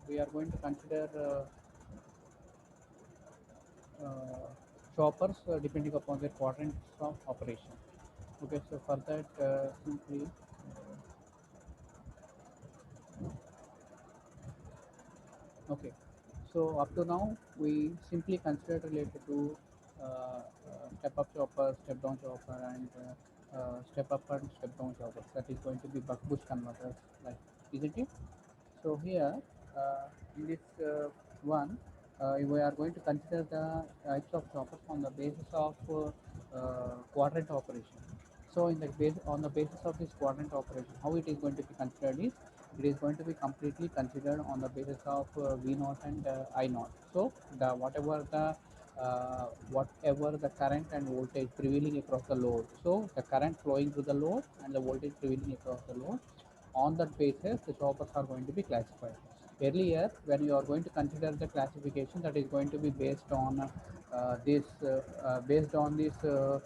we are going to consider uh, choppers depending upon their quadrants of operation. Okay, so for that, simply okay. So up to now, we simply considered related to step up chopper, step down chopper, and step up and step down choppers. That is going to be buck boost converters, like, isn't it? So here, in this one, we are going to consider the types of choppers on the basis of quadrant operation. So in the base, on the basis of this quadrant operation, how it is going to be considered is, it is going to be completely considered on the basis of V naught and I naught. So the whatever the current and voltage prevailing across the load. So the current flowing through the load and the voltage prevailing across the load, on that basis the choppers are going to be classified. Earlier, when you are going to consider the classification, that is going to be based on this uh,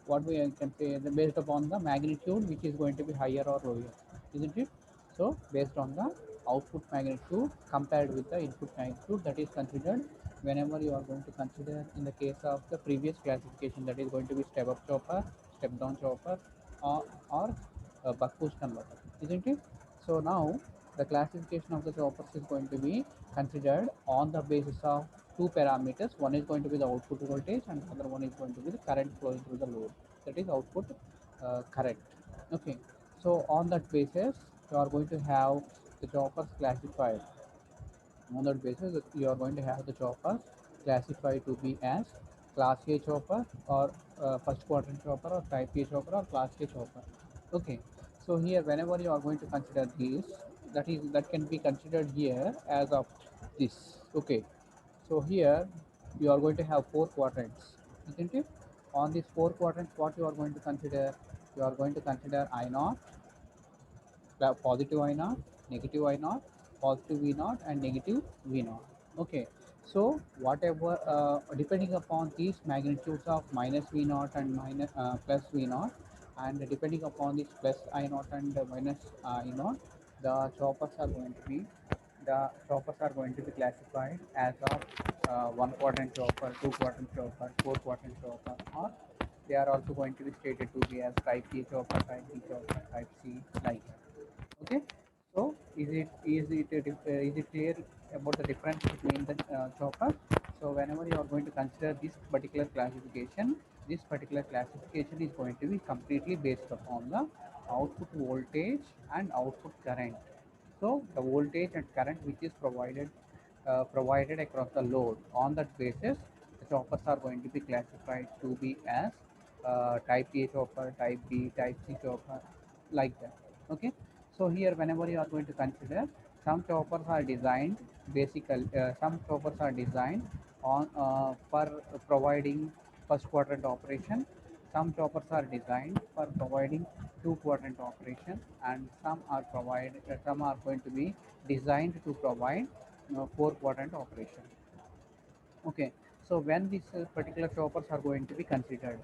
what we can say, based upon the magnitude which is going to be higher or lower, isn't it? So based on the output magnitude compared with the input magnitude, that is considered whenever you are going to consider in the case of the previous classification, that is going to be step up chopper, step down chopper, or buck boost converter, isn't it? So now the classification of the choppers is going to be considered on the basis of two parameters. One is going to be the output voltage and the other one is going to be the current flowing through the load, that is output current. Okay, so on that basis you are going to have the choppers classified. On that basis you are going to have the choppers classified to be as class A chopper, or first quadrant chopper, or type A chopper, or class A chopper. Okay, so here whenever you are going to consider these, that can be considered here as of this. Okay, so here you are going to have four quadrants, isn't it? On these four quadrants, what you are going to consider? You are going to consider I naught, positive I naught, negative I naught, positive V naught, and negative V naught. Okay, so whatever, depending upon these magnitudes of minus V naught and plus V naught, and depending upon this plus I naught and minus I naught, the choppers are going to be classified as of one quadrant chopper, two quadrant chopper, four quadrant chopper, or they are also going to be stated to be as type A chopper, type B chopper, type C, like that. Okay, so is it clear about the difference between the chopper? So whenever you are going to consider this particular classification is going to be completely based upon the output voltage and output current. So the voltage and current which is provided across the load, on that basis the choppers are going to be classified to be as type A chopper, type B, type C chopper, like that. Okay, so here whenever you are going to consider, some choppers are designed on for providing first quadrant operation, some choppers are designed for providing two quadrant operation, and some are going to be designed to provide four quadrant operation. Okay, so when these particular choppers are going to be considered,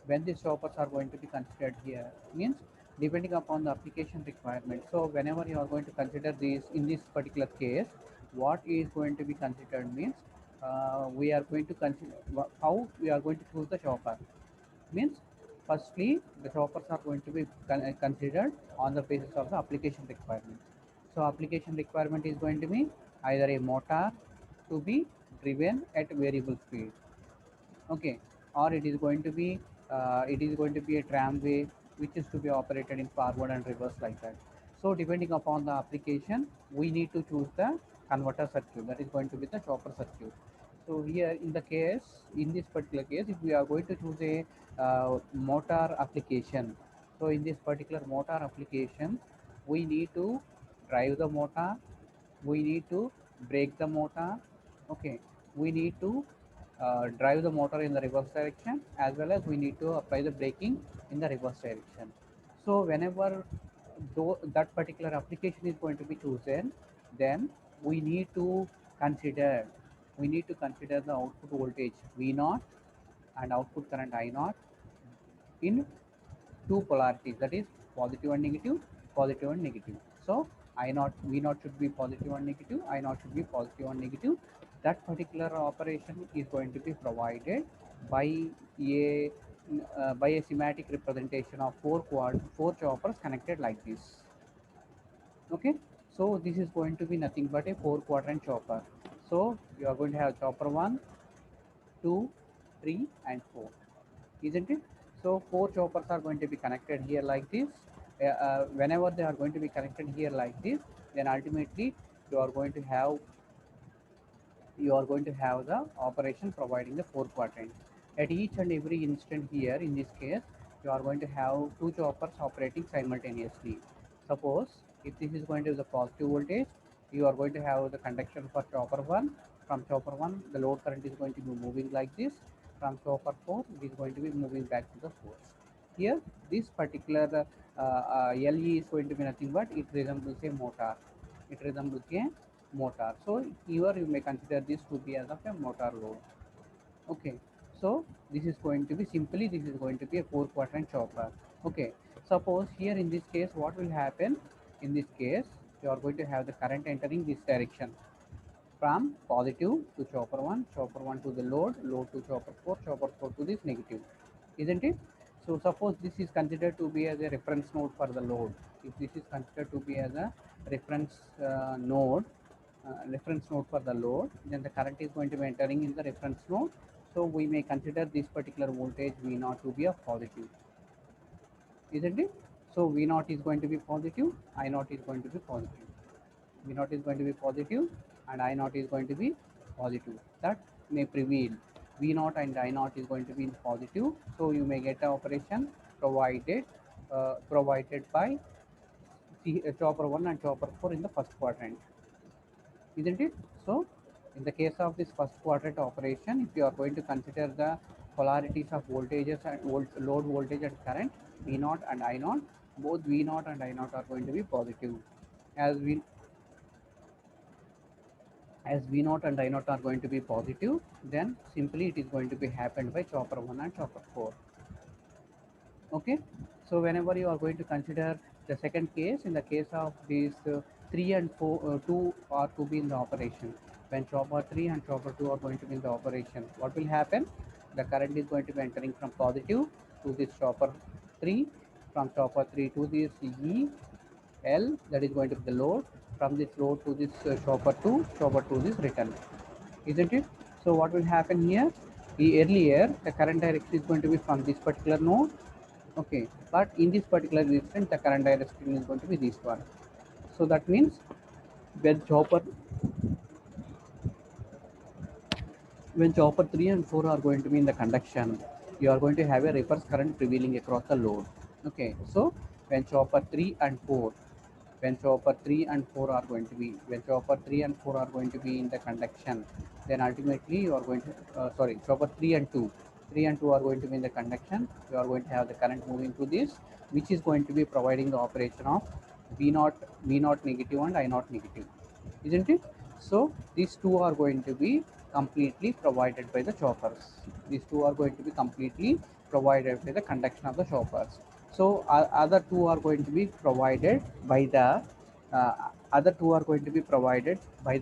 when these choppers are going to be considered here means, depending upon the application requirement. So whenever you are going to consider these, in this particular case, what is going to be considered means, we are going to consider how we are going to choose the chopper means, firstly the choppers are going to be considered on the basis of the application requirement. So application requirement is going to be either a motor to be driven at variable speed, okay, or it is going to be a tramway which is to be operated in forward and reverse, like that. So depending upon the application, we need to choose the converter circuit, that is going to be the chopper circuit. So here in this particular case, if we are going to choose a motor application, so in this particular motor application, we need to drive the motor, we need to brake the motor, okay, we need to drive the motor in the reverse direction, as well as we need to apply the braking in the reverse direction. So whenever that particular application is going to be chosen, then we need to consider the output voltage V naught and output current I naught in two polarities, that is positive and negative, positive and negative. So I naught, V naught should be positive and negative, I naught should be positive and negative. That particular operation is going to be provided by a by a schematic representation of four choppers connected like this. Okay, so this is going to be nothing but a four quadrant chopper. So you are going to have chopper 1, 2, 3 and 4, isn't it? So four choppers are going to be connected here like this. Whenever they are going to be connected here like this, then ultimately you are going to have the operation providing the four quadrant. At each and every instant here, in this case, you are going to have two choppers operating simultaneously. Suppose if this is going to be the positive voltage, you are going to have the conduction for chopper 1. From chopper 1, the load current is going to be moving like this. From chopper 4, it is going to be moving back to the source. Here, this particular LE is going to be nothing but it resembles a motor. It resembles a motor. So here you may consider this to be as of a motor load. Okay, so this is going to be simply, this is going to be a four quadrant chopper. Okay, suppose here in this case what will happen? In this case you are going to have the current entering this direction from positive to chopper 1 to the load to chopper 4 to this negative, isn't it? So suppose this is considered to be as a reference node for the load. If this is considered to be as a reference reference node for the load, then the current is going to be entering in the reference node. So we may consider this particular voltage V naught to be a positive, isn't it? So V naught is going to be positive, I naught is going to be positive. V naught is going to be positive and I naught is going to be positive. That may prevail. V naught and I naught is going to be in positive. So you may get an operation provided by chopper 1 and chopper 4 in the first quadrant, isn't it? So in the case of this first quadrant operation, if you are going to consider the polarities of voltages and load voltage and current, V naught and I naught, both V naught and I naught are going to be positive. As V naught and I naught are going to be positive, then simply it is going to be happened by chopper 1 and chopper 4. Okay, so whenever you are going to consider the second case, in the case of these 3 and 4, 2 are to be in the operation. When chopper 3 and chopper 2 are going to be in the operation, what will happen? The current is going to be entering from positive to this chopper 3, from chopper 3 to this E L, that is going to be the load, from this load to this chopper 2 this return, isn't it? So what will happen here? Earlier the current direction is going to be from this particular node. Okay, but in this particular instance the current direction is going to be this one. So that means when chopper when chopper 3 and 4 are going to be in the conduction, you are going to have a reverse current prevailing across the load. Okay, so when chopper 3 and 4 when chopper 3 and 4 are going to be when chopper 3 and 4 are going to be in the conduction, then ultimately you are going to chopper 3 and 2 are going to be in the conduction. You are going to have the current moving to this, which is going to be providing the operation of v naught negative and I naught negative, isn't it? So these two are going to be completely provided by the choppers. These two are going to be completely provided by the conduction of the choppers. So other two are going to be provided by the uh,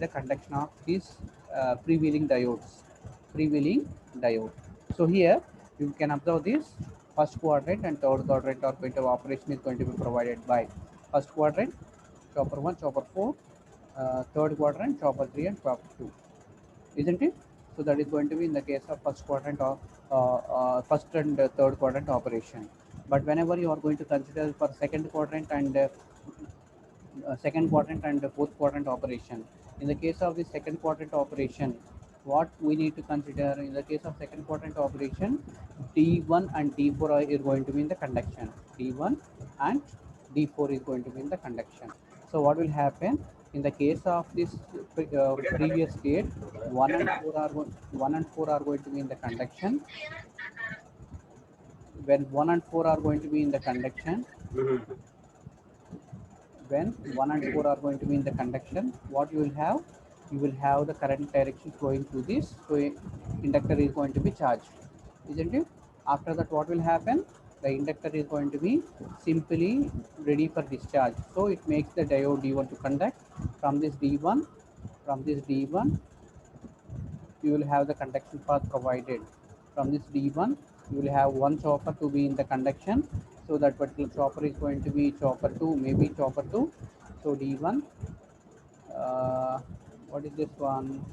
conduction of these freewheeling diodes. Freewheeling diode. So here you can observe this first quadrant and third quadrant or point of operation is going to be provided by first quadrant chopper 1, chopper 4, third quadrant chopper 3 and chopper 2, isn't it? So that is going to be in the case of first quadrant or first and third quadrant operation. But whenever you are going to consider for second quadrant and fourth quadrant operation, in the case of the second quadrant operation, what we need to consider in the case of second quadrant operation, D1 and D4 is going to be in the conduction. D1 and D4 is going to be in the conduction. So what will happen in the case of this previous state, 1 and 4 are going to be in the conduction. When 1 and 4 are going to be in the conduction, when 1 and 4 are going to be in the conduction, what you will have? You will have the current direction flowing through this. So inductor is going to be charged, isn't it? After that, what will happen? the inductor is going to be simply ready for discharge. So it makes the diode D1 to conduct. From this D1, from this D1 you will have the conduction path provided. From this D1 you will have one chopper to be in the conduction, so that particular chopper is going to be chopper 2, maybe chopper 2. So D1, what is this one?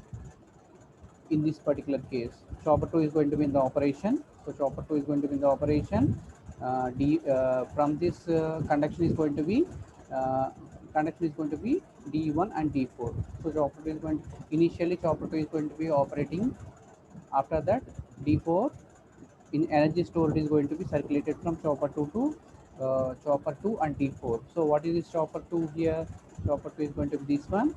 In this particular case, chopper 2 is going to be in the operation. So chopper 2 is going to be in the operation. From this conduction is going to be uh, D1 and D4. So chopper 2 is going to, initially chopper 2 is going to be operating. After that, D4 in energy stored is going to be circulated from chopper 2 to chopper 2 and D4. So what is this chopper 2 here? Chopper 2 is going to be this one,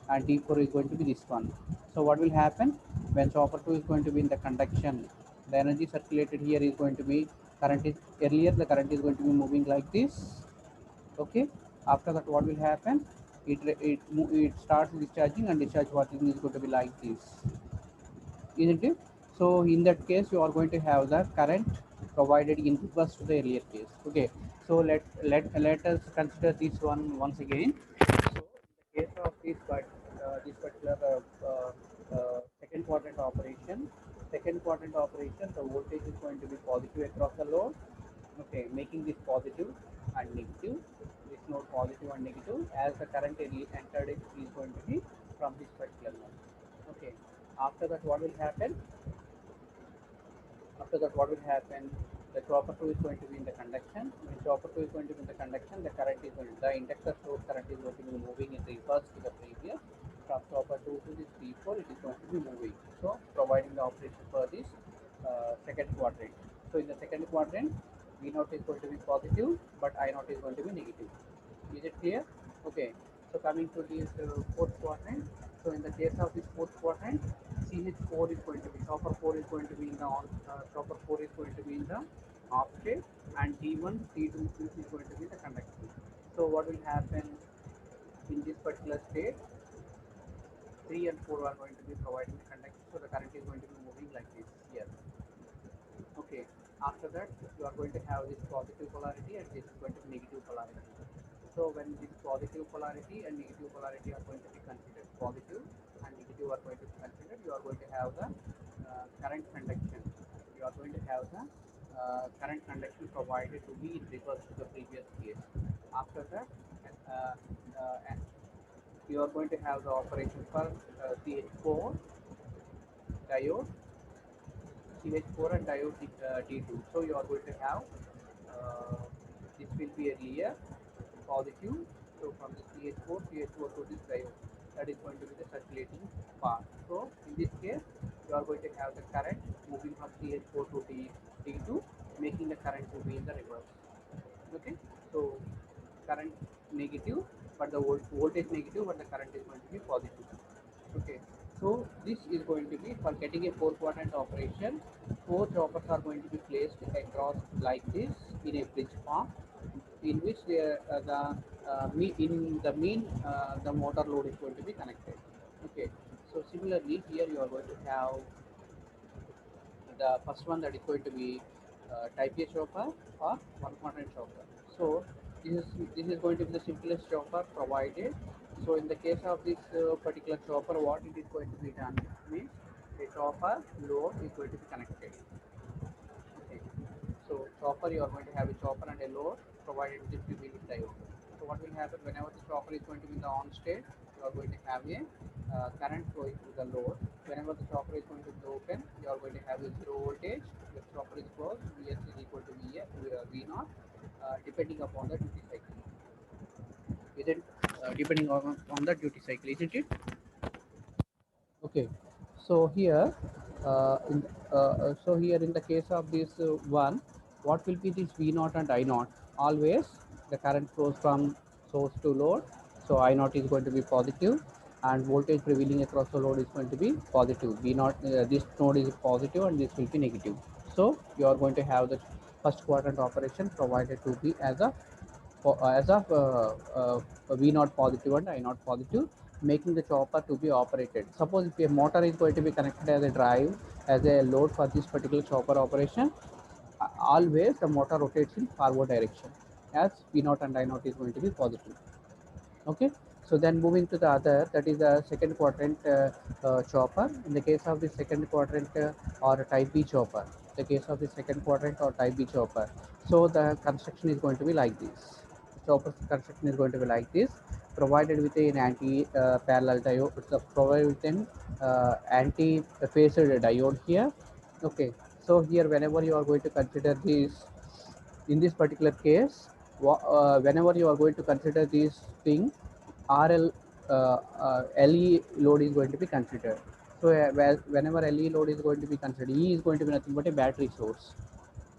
and D4 is going to be this one. So what will happen when chopper 2 is going to be in the conduction? The energy circulated here is going to be, current is, earlier the current is going to be moving like this. Okay. After that, what will happen? It starts discharging, and discharge working is going to be like this, isn't it? So in that case, you are going to have the current provided in reverse to the earlier case. Okay. So let us consider this one once again. So in the case of this particular second quadrant operation, the voltage is going to be positive across the load. Okay, making this positive and negative. This node positive and negative, as the current entered it is going to be from this particular node. Okay. After that, what will happen? After that, what will happen? The chopper 2 is going to be in the conduction. When chopper 2 is going to be in the conduction, the current is going to, the inductor source current is going to be moving in reverse to the previous. From chopper 2 to this P4, it is going to be moving. So providing the operation for this second quadrant. So in the second quadrant, V naught is going to be positive, but I naught is going to be negative. Is it clear? Okay. So coming to this fourth quadrant. So in the case of this fourth quadrant, CH4 is going to be, chopper 4 is going to be in the on, chopper 4 is going to be in the off state, and T1, T2 is going to be the conduction. So what will happen in this particular state? 3 and 4 are going to be providing the conduction, so the current is going to be moving like this here. Okay. After that, you are going to have this positive polarity, and this is going to be negative polarity. So when this positive polarity and negative polarity are going to be considered, positive and negative are going to be considered, you are going to have the current conduction. You are going to have the current conduction provided to be in reverse to the previous case. After that, uh, uh, you are going to have the operation for CH4 diode, CH4 and diode D2. So you are going to have this will be a layer positive. So from the CH4 to this diode, that is going to be the circulating path. So in this case, you are going to have the current moving from CH4 to D2, making the current to be in the reverse. Okay. So current negative, but the voltage negative, but the current is going to be positive. Okay. So this is going to be for getting a 4 quadrant operation. 4 choppers are going to be placed across like this in a bridge form, in which in the mean the motor load is going to be connected. Okay. So similarly, here you are going to have the first one, that is going to be type A chopper or 1 quadrant chopper. So this is going to be the simplest chopper provided. So in the case of this particular chopper, what it is going to be done means a chopper load is going to be connected. Okay. So chopper, you are going to have a chopper and a load provided with the unit diode. So what will happen whenever the chopper is going to be in the on state, you are going to have a current flowing through the load. Whenever the chopper is going to be open, you are going to have a zero voltage. The chopper is closed, Vs is equal to V naught, depending upon the duty cycle. Is it depending on the duty cycle? Isn't it? Okay. So here, here in the case of this one, what will be this V naught and I naught? Always the current flows from source to load. So I naught is going to be positive, and voltage prevailing across the load is going to be positive. V naught, this node is positive, and this will be negative. So you are going to have the first quadrant operation provided to be as of V naught positive and I naught positive, making the chopper to be operated. Suppose if a motor is going to be connected as a drive, as a load for this particular chopper operation, always the motor rotates in forward direction as P0 and I0 is going to be positive. Okay, so then moving to the other, that is the second quadrant chopper. In the case of the second quadrant or type B chopper, the case of the second quadrant or type B chopper, so the construction is going to be like this. Chopper construction is going to be like this, provided with an anti parallel diode. It's provided with an anti phased diode here. Okay, so here whenever you are going to consider this, in this particular case, whenever you are going to consider this thing, RL LE load is going to be considered. So whenever LE load is going to be considered, E is going to be nothing but a battery source.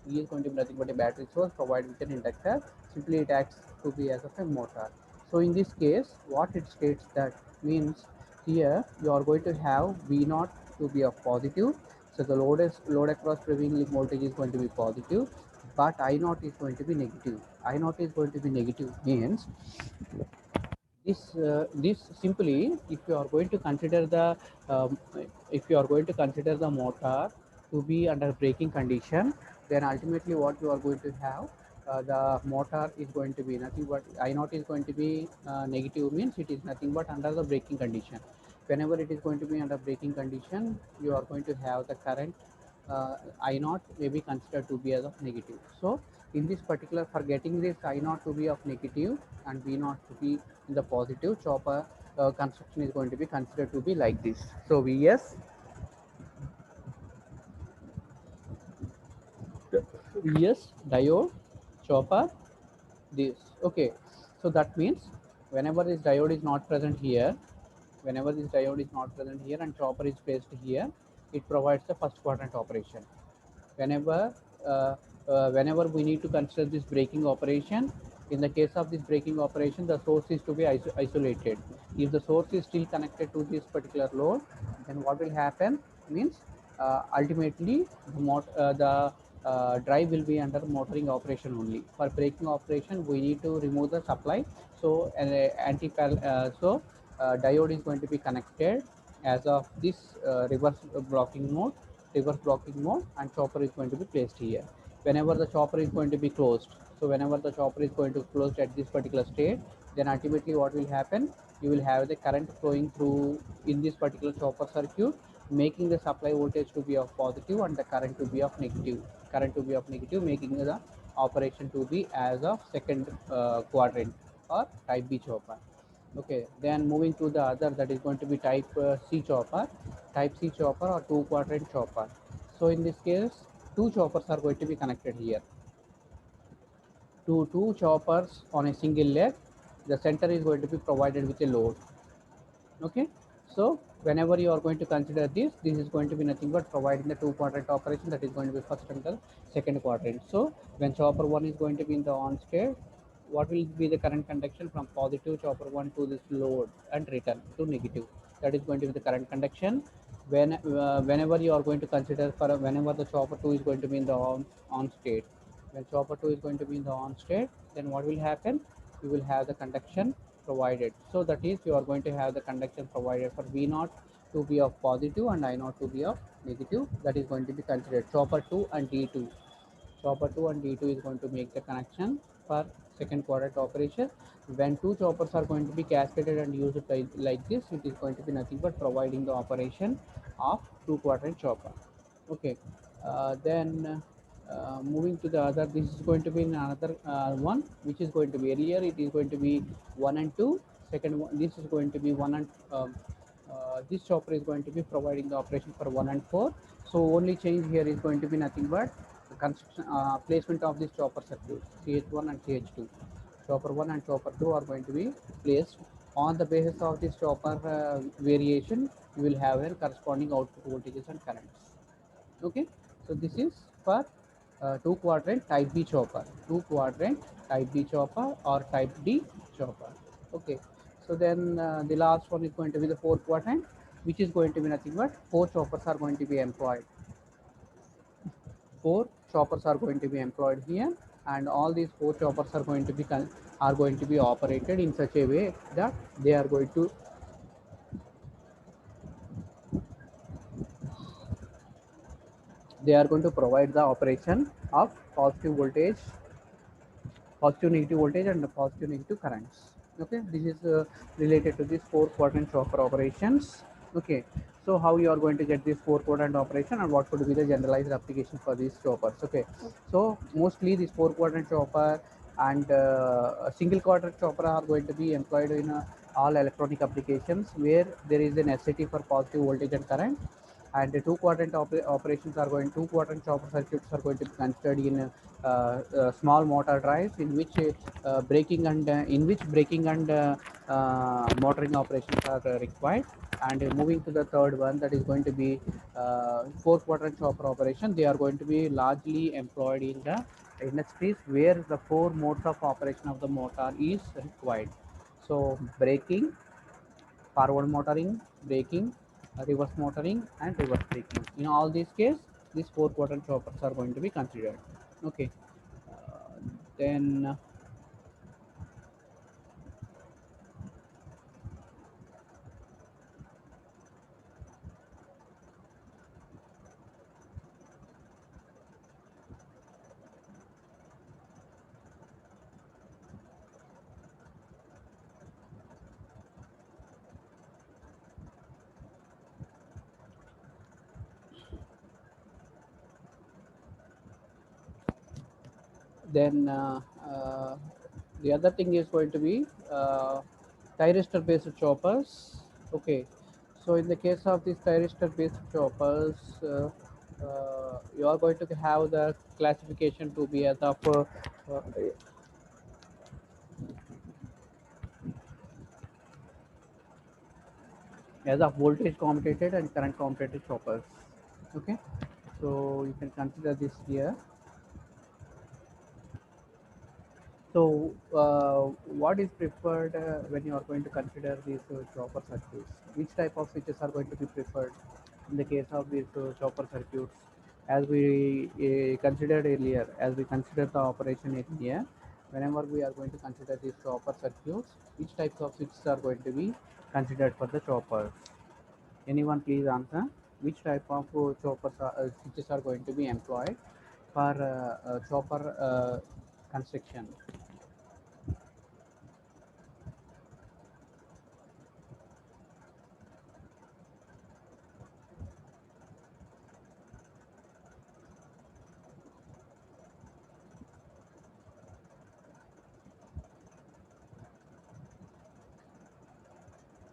E is going to be nothing but a battery source provided with an inductor. Simply it acts to be as of a motor. So in this case, what it states that means here you are going to have V naught to be of positive. So the load across prevailing voltage is going to be positive, but I naught is going to be negative. I naught is going to be negative means this simply, if you are going to consider the um, if you are going to consider the motor to be under braking condition, then ultimately what you are going to have, the motor is going to be nothing but I naught is going to be negative means it is nothing but under the braking condition. Whenever it is going to be under braking condition, you are going to have the current I naught may be considered to be as of negative. So in this particular, for getting this I naught to be of negative and V naught to be in the positive, chopper construction is going to be considered to be like this. So VS diode chopper this. Okay, so that means whenever this diode is not present here, whenever this diode is not present here and chopper is placed here, it provides the first quadrant operation. Whenever whenever we need to consider this braking operation, in the case of this braking operation, the source is to be isolated. If the source is still connected to this particular load, then what will happen means ultimately the drive will be under motoring operation only. For braking operation, we need to remove the supply. So diode is going to be connected as of this reverse blocking mode, and chopper is going to be placed here. Whenever the chopper is going to be closed, so whenever the chopper is going to close at this particular state, then ultimately what will happen, you will have the current flowing through in this particular chopper circuit, making the supply voltage to be of positive and the current to be of negative, making the operation to be as of second quadrant or type B chopper. Okay, then moving to the other, that is going to be type type C chopper or two quadrant chopper. So in this case, two choppers are going to be connected here. Two choppers on a single leg. The center is going to be provided with a load. Okay, so whenever you are going to consider this is going to be nothing but providing the two quadrant operation, that is going to be first and the second quadrant. So when chopper 1 is going to be in the on state, what will be the current conduction from positive chopper 1 to this load and return to negative? That is going to be the current conduction. Whenever you are going to consider for whenever the chopper 2 is going to be in the on state, when chopper 2 is going to be in the on state, then what will happen, you will have the conduction provided. So that is, you are going to have the conduction provided for V naught to be of positive and I naught to be of negative. That is going to be considered chopper 2 and D2. Chopper 2 and D2 is going to make the connection for second quadrant operation. When two choppers are going to be cascaded and used like this, it is going to be nothing but providing the operation of two quadrant chopper. Okay, then moving to the other, this is going to be another one, which is going to be earlier, it is going to be 1 and 2. Second one, this is going to be 1 and this chopper is going to be providing the operation for 1 and 4. So only change here is going to be nothing but the construction placement of this chopper circuit, CH1 and CH2. Chopper 1 and chopper 2 are going to be placed on the basis of this chopper variation. You will have a corresponding output voltages and currents. Okay, so this is for two quadrant type B chopper, two quadrant type B chopper or type D chopper. Okay, so then the last one is going to be the four quadrant, which is going to be nothing but four choppers are going to be employed. Four choppers are going to be employed here, and all these four choppers are going to be operated in such a way that they are going to They are going to provide the operation of positive negative voltage and the positive negative currents. Okay, this is related to these four quadrant chopper operations. Okay, so how you are going to get this four quadrant operation and what could be the generalized application for these choppers. Okay, so mostly this four quadrant chopper and a single quadrant chopper are going to be employed in all electronic applications where there is a necessity for positive voltage and current, and the two quadrant chopper circuits are going to be considered in small motor drives in which braking and motoring operations are required. And moving to the third one, that is going to be four quadrant chopper operation. They are going to be largely employed in the industries where the four modes of operation of the motor is required. So braking, forward motoring, braking, reverse motoring, and reverse braking. In all these cases, these four quadrant choppers are going to be considered. Okay. Uh, then then the other thing is going to be thyristor based choppers. Okay, so in the case of these thyristor based choppers, you are going to have the classification to be as of voltage commutated and current commutated choppers. Okay, so you can consider this here. So, what is preferred when you are going to consider these chopper circuits? Which type of switches are going to be preferred in the case of these chopper circuits? As we considered earlier, as we considered the operation earlier, whenever we are going to consider these chopper circuits, which types of switches are going to be considered for the choppers? Anyone please answer? Which type of switches are going to be employed for chopper construction?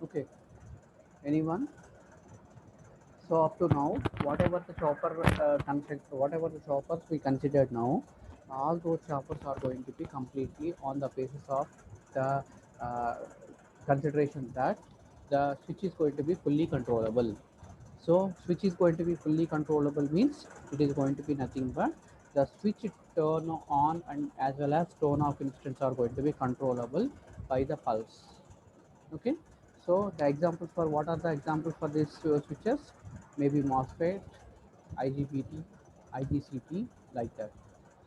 Okay, anyone? So up to now, whatever the choppers we considered now, all those choppers are going to be completely on the basis of the uh, consideration that the switch is going to be fully controllable. So switch is going to be fully controllable means it is going to be nothing but the switch turn on and as well as turn off instance are going to be controllable by the pulse. Okay, so the examples for what are the examples for these switches? Maybe MOSFET, IGBT, IGCT, like that.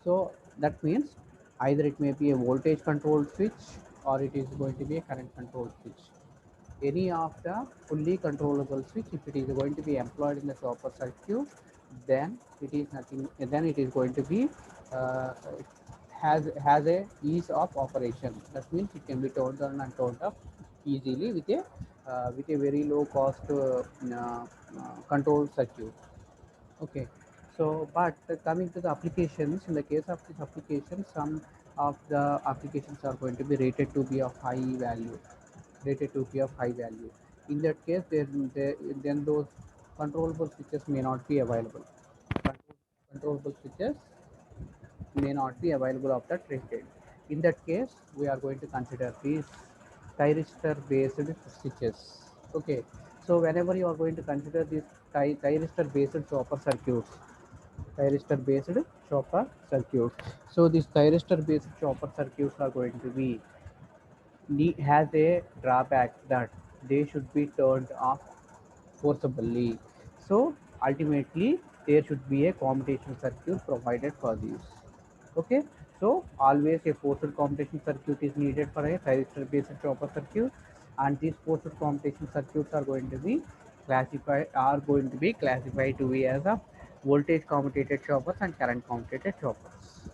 So that means either it may be a voltage controlled switch or it is going to be a current controlled switch. Any of the fully controllable switch, if it is going to be employed in the chopper circuit, then it is nothing. Then it is going to be uh, has a ease of operation. That means it can be turned on and turned off easily with a very low cost control circuit. Okay, so but coming to the applications, in the case of this application, some of the applications are going to be rated to be of high value, rated to be of high value. In that case, then those controllable switches may not be available. Controllable switches may not be available of that rated. In that case, we are going to consider these thyristor based switches. Okay, so whenever you are going to consider these thyristor based chopper circuits, thyristor based chopper circuits. So these thyristor based chopper circuits are going to be has a drawback that they should be turned off forcibly. So ultimately there should be a commutation circuit provided for these. Okay, so always a forced commutation circuit is needed for a thyristor based chopper circuit, and these forced commutation circuits are going to be classified to be as a voltage commutated choppers and current commutated choppers.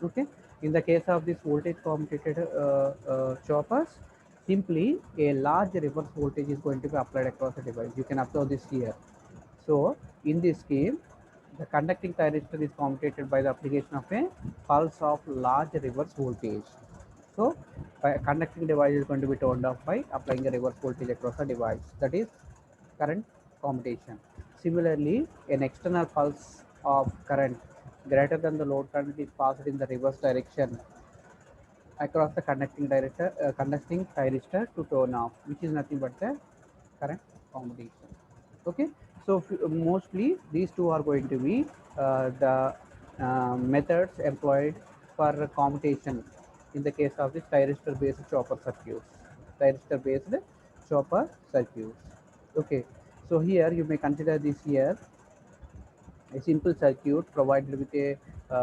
Okay, in the case of this voltage commutated choppers, simply a large reverse voltage is going to be applied across the device. You can observe this here. So in this scheme, the conducting thyristor is commutated by the application of a pulse of large reverse voltage. So a conducting device is going to be turned off by applying a reverse voltage across the device. That is current commutation. Similarly, an external pulse of current greater than the load current is passed in the reverse direction across the conducting thyristor to turn off, which is nothing but the current commutation. Okay, so mostly these two are going to be the methods employed for commutation in the case of the thyristor based chopper circuits. Thyristor based chopper circuits. Okay, so here you may consider this here a simple circuit provided with a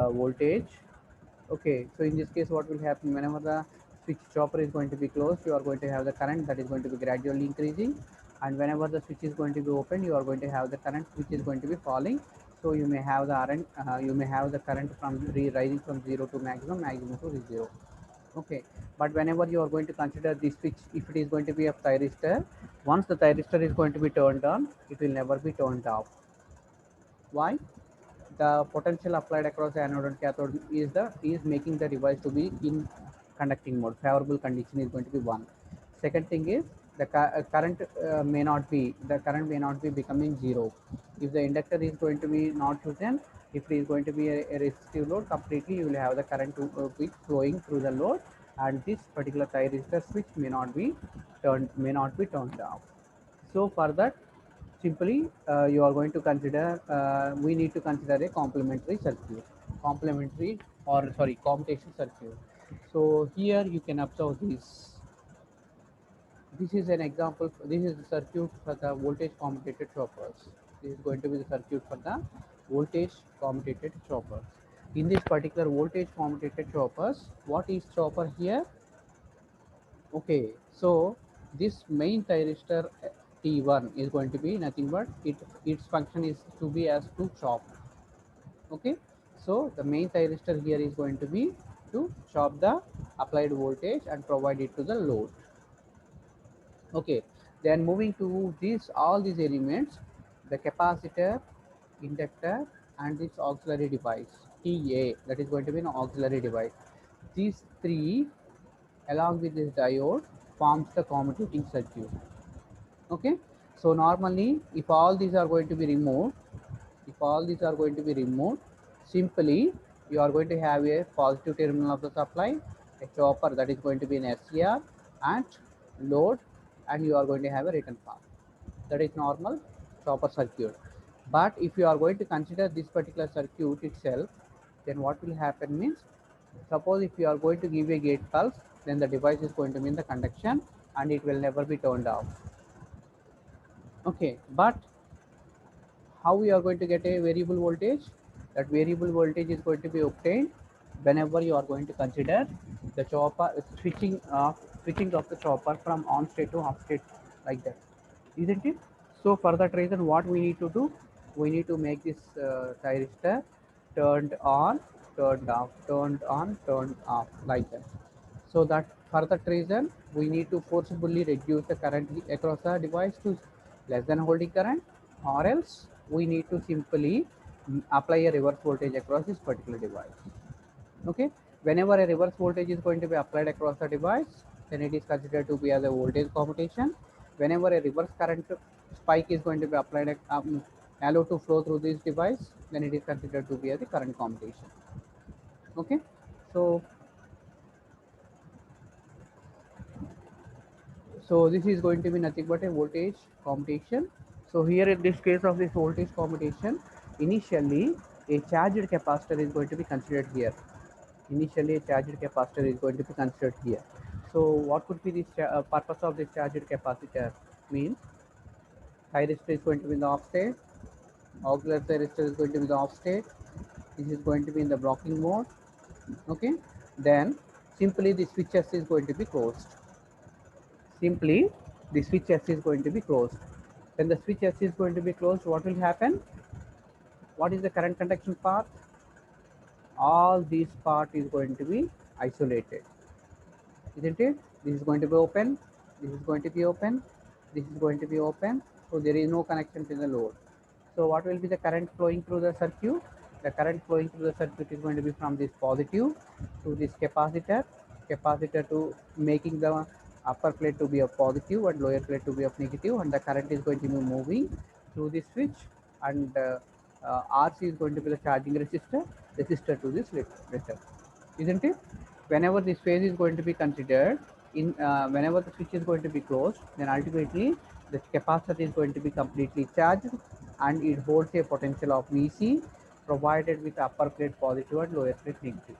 voltage. Okay, so in this case what will happen, whenever the switch chopper is going to be closed, you are going to have the current that is going to be gradually increasing, and whenever the switch is going to be open, you are going to have the current which is going to be falling. So you may have the you may have the current from rising from 0 to maximum, maximum to 0. Okay, but whenever you are going to consider this switch, if it is going to be a thyristor, once the thyristor is going to be turned on, it will never be turned off. Why? The potential applied across the anode and cathode is making the device to be in conducting mode. Favorable condition is going to be 1. Second thing is the current may not be becoming 0. If the inductor is going to be not chosen, if it is going to be a resistive load, completely you will have the current to be flowing through the load, and this particular thyristor switch may not be turned off. So for that, simply you are going to consider, we need to consider a complementary circuit, complementary or sorry commutation circuit. So here you can observe this. This is an example. This is the circuit for the voltage commutated choppers. This is going to be the circuit for the voltage commutated choppers. In this particular voltage commutated choppers, what is chopper here? Okay, so this main thyristor T1 is going to be nothing but its function is to be as to chop. Okay, so the main thyristor here is going to be to chop the applied voltage and provide it to the load. Okay, then moving to these all these elements, the capacitor, inductor, and its auxiliary device TA, that is going to be an auxiliary device. These three along with this diode forms the commutating circuit. Okay, so normally if all these are going to be removed, simply you are going to have a positive terminal of the supply, a chopper that is going to be an SCR, and load, and you are going to have a return path. That is normal chopper circuit. But if you are going to consider this particular circuit itself, then what will happen means, suppose if you are going to give a gate pulse, then the device is going to be in the conduction and it will never be turned off. Okay, but how we are going to get a variable voltage? That variable voltage is going to be obtained whenever you are going to consider the chopper switching of the chopper from on state to off state, like that, isn't it? So for that reason, what we need to do, we need to make this thyristor turned on, turned off, turned on, turned off, like that. So that for that reason, we need to forcibly reduce the current across the device to less than holding current, or else we need to simply apply a reverse voltage across this particular device. Okay, whenever a reverse voltage is going to be applied across the device, then it is considered to be as a voltage commutation. Whenever a reverse current spike is going to be applied, allowed to flow through this device, then it is considered to be as a current commutation. Okay, so this is going to be nothing but a voltage commutation. So here in this case of this voltage commutation, initially a charged capacitor is going to be considered here. Initially a charged capacitor is going to be considered here. So what could be the purpose of this charged capacitor? Means thyristor is going to be in the off state, auxiliary thyristor is going to be in the off state, this is going to be in the blocking mode. Okay, then simply the switch S is going to be closed. Simply the switch S is going to be closed. When the switch S is going to be closed, what will happen? What is the current conduction path? All this part is going to be isolated, isn't it? This is going to be open, this is going to be open, this is going to be open, so there is no connection to the load. So what will be the current flowing through the circuit? The current flowing through the circuit is going to be from this positive to this capacitor to making the upper plate to be a positive and lower plate to be of negative, and the current is going to be moving through this switch, and RC is going to be the charging resistor to this resistor, isn't it? Whenever this phase is going to be considered, in whenever the switch is going to be closed, then ultimately the capacitor is going to be completely charged, and it holds a potential of Vc provided with upper plate positive and lower plate negative,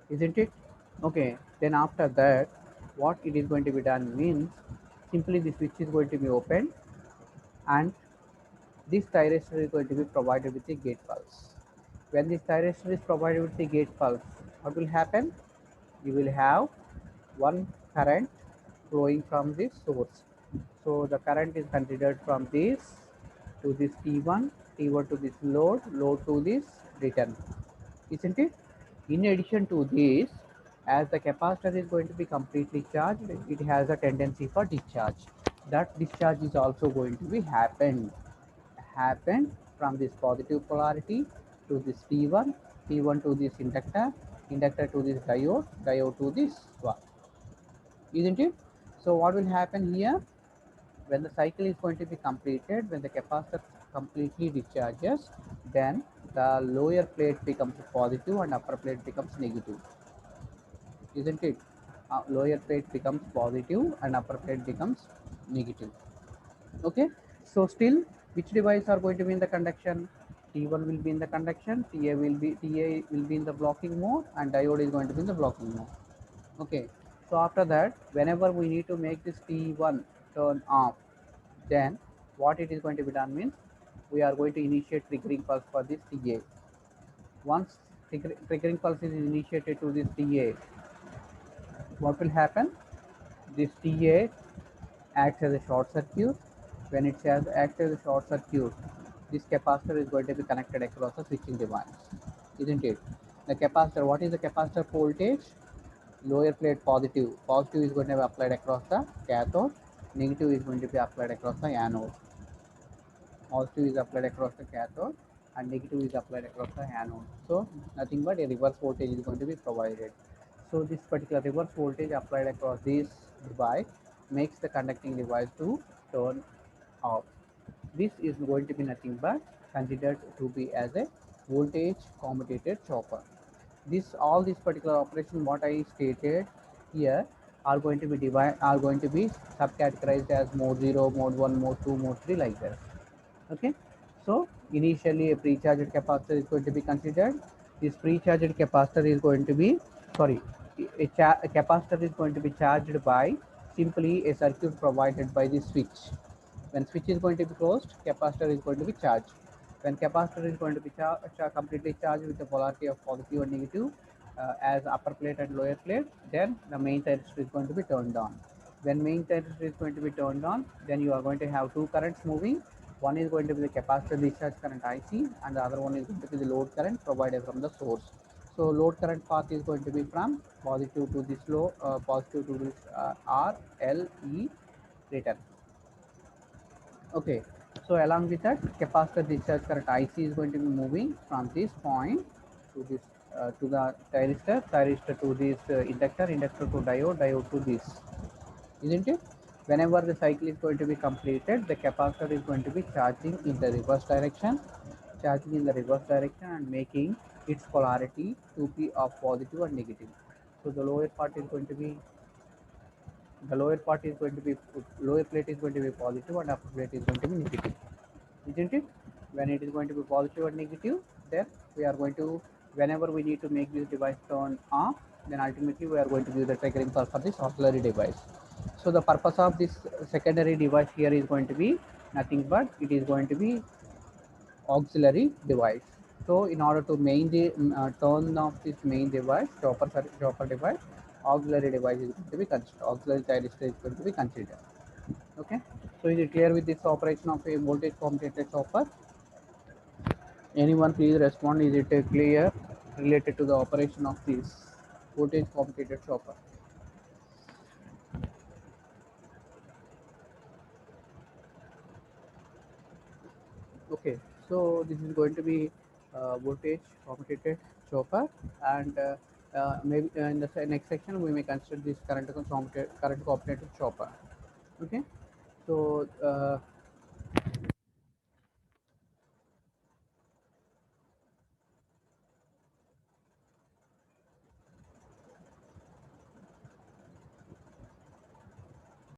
isn't it? Okay, then after that, what it is going to be done means, simply the switch is going to be opened, and this thyristor is going to be provided with the gate pulse. When this thyristor is provided with the gate pulse, what will happen? You will have one current flowing from this source. So the current is considered from this to this T1, T1 to this load, load to this return, isn't it? In addition to this, as the capacitor is going to be completely charged, it has a tendency for discharge. That discharge is also going to be happened from this positive polarity to this T1, T1 to this inductor, inductor to this diode, diode to this one, isn't it? So what will happen here? When the cycle is going to be completed, when the capacitor completely discharges, then the lower plate becomes positive and upper plate becomes negative, isn't it? Lower plate becomes positive and upper plate becomes negative. Okay, so still which device are going to be in the conduction? T1 will be in the conduction, TA will be in the blocking mode, and diode is going to be in the blocking mode. Okay, so after that, whenever we need to make this T1 turn off, then what it is going to be done means, we are going to initiate triggering pulse for this TA. Once triggering pulse is initiated to this TA, what will happen? This TA acts as a short circuit. When it acts as a short circuit, this capacitor is going to be connected across the switching device, isn't it? The capacitor, what is the capacitor voltage? Lower plate positive. Positive is going to be applied across the cathode. Negative is going to be applied across the anode. Positive is applied across the cathode and negative is applied across the anode. So nothing but a reverse voltage is going to be provided. So this particular reverse voltage applied across this device makes the conducting device to turn off. This is going to be nothing but considered to be as a voltage commutated chopper. This all these particular operation what I stated here are going to be subcategorized as mode 0, mode 1, mode 2, mode 3, like that. Okay, so initially a pre-charged capacitor is going to be considered. This pre-charged capacitor is going to be, sorry, a capacitor is going to be charged by simply a circuit provided by the switch. When switch is going to be closed, capacitor is going to be charged. When capacitor is going to be completely charged with the polarity of positive and negative, as upper plate and lower plate, then the main thyristor is going to be turned on. When main thyristor is going to be turned on, then you are going to have two currents moving. One is going to be the capacitor discharge current IC, and the other one is going to be the load current provided from the source. So load current path is going to be from positive to this positive to this R, L, E return. Okay, so along with that, capacitor discharge current IC is going to be moving from this point to this to the thyristor, thyristor to this inductor, inductor to diode, diode to this, isn't it? Whenever the cycle is going to be completed, the capacitor is going to be charging in the reverse direction, and making its polarity to be of positive and negative. So the lower part is going to be the lower part is going to be lower plate is going to be positive and upper plate is going to be negative, isn't it? When it is going to be positive and negative, then we are going to, whenever we need to make this device turn off, then ultimately we are going to use the triggering pulse for this auxiliary device. So the purpose of this secondary device here is going to be nothing but it is going to be auxiliary device. So in order to turn off this main device, chopper device, auxiliary device is going to be considered. Auxiliary thyristor is going to be considered. Okay. So is it clear with this operation of a voltage commutator chopper? Anyone please respond. Is it clear related to the operation of this voltage commutator chopper? Okay, so this is going to be voltage commutated chopper, and maybe in the next section we may consider this current commutated chopper. Okay, so